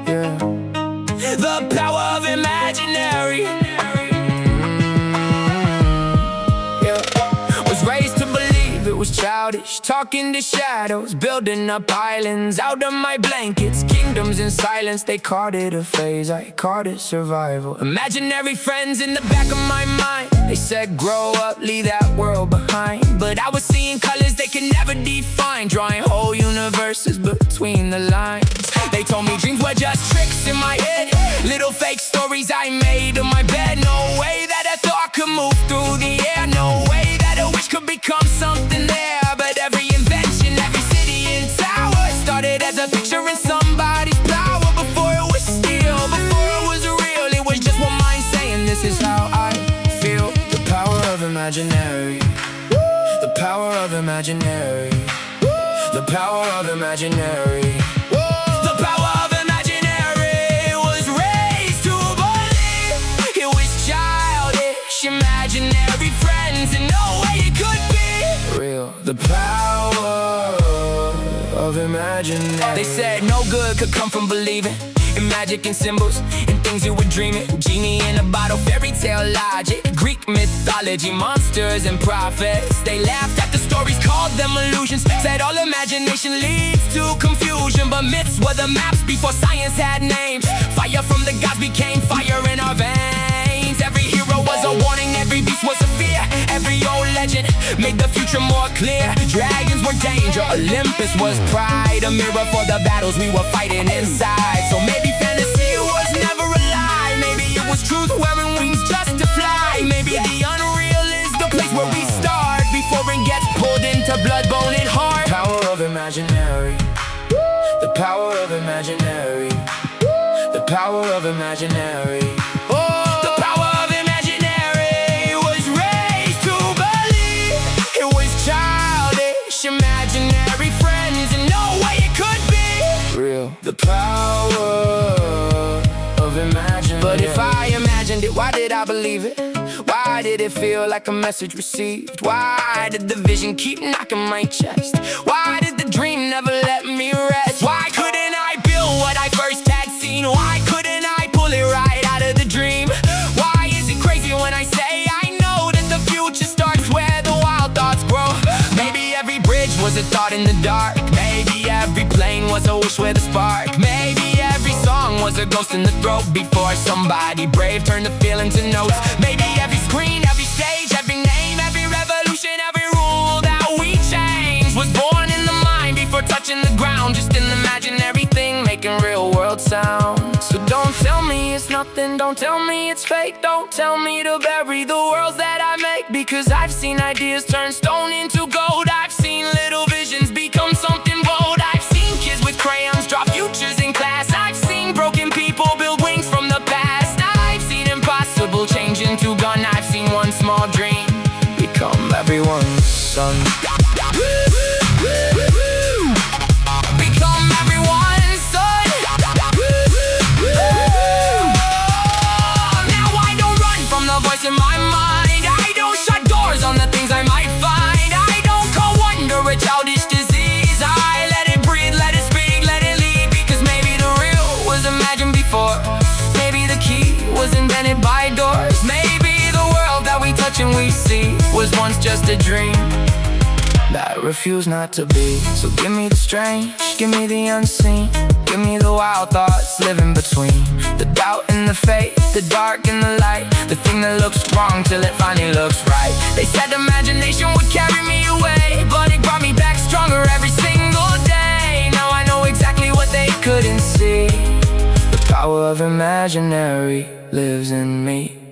Yeah. The power of imaginary. Yeah. Was raised to believe it was childish, talking to shadows, building up islands out of my blankets, kingdoms in silence. They called it a phase, I called it survival. Imaginary friends in the back of my mind. They said grow up, leave that world behind. But I was seeing colors they could never define, drawing whole universes between the lines. They told me dreams were just tricks in my head, little fake stories I made in my bed. No way that a thought could move through the air, no way that a wish could become something there. But every invention, every city and tower started as a picture in somebody's power. Before it was steel, before it was real, it was just one mind saying this is how I feel. The power of imaginary. The power of imaginary. The power of imaginary. The power of imaginary. Was raised to believe it was childish, imaginary friends, and no way it could be real. The power of imaginary. They said no good could come from believing in magic and symbols, in things you would dream it. Genie in a bottle, fairy tale logic, Greek mythology, monsters and prophets. They laughed at the stories, called them illusions, said all imagination leads to confusion. But myths were the maps before science had names. Fire from the gods became fire in our veins. Every hero was a warning, every beast was a fear. Every old legend made the future more clear. Dragons were danger, Olympus was pride, a mirror for the battles we were fighting inside. So maybe fantasy was never a lie, maybe it was truth wearing wings just to fly. Maybe the unreal is the place where we start before it gets pulled into blood, bone, and heart. Power of imaginary. The power of imaginary. The power of imaginary. The power of imaginary. Was raised to believe it was childish, imaginary friends, and no way it could be real. The power of imaginary. But if I imagined it, why did I believe it? Why did it feel like a message received? Why did the vision keep knocking my chest? Why did the dream never let me rest? Why couldn't I build what I first had seen? Why couldn't I pull it right out of the dream? Why is it crazy when I say I know that the future starts where the wild thoughts grow? Maybe every bridge was a thought in the dark. Maybe every plane was a wish with a spark. Maybe every song was a ghost in the throat before somebody brave turned the feeling to notes. Maybe every screen, every stage, every name, every revolution, every rule that we changed was born in the mind before touching the ground. Just an imaginary thing making real world sound. So don't tell me it's nothing, don't tell me it's fake. Don't tell me to bury the worlds that I make, because I've seen ideas turn stone into gold. I've seen little visions become something bold. I've seen kids with crayons draw futures in class. I've seen broken people build wings from the past. I've seen impossible change into gone. I've seen one small dream become everyone's son. Become everyone's son. Now I don't run from the voice in my mind. I don't shut doors on the things I might find. I don't call wonder a childish disease. I let it breathe, let it speak, let it lead. Because maybe the real was imagined before. Maybe the key was invented by doors. Maybe the world that we touch and we see was once just a dream that refused not to be. So give me the strange, give me the unseen, give me the wild thoughts living between the doubt and the faith, the dark and the light, the thing that looks wrong till it finally looks right. They said imagination would carry me away, but it brought me back stronger every single day. Now I know exactly what they couldn't see. The power of imaginary lives in me.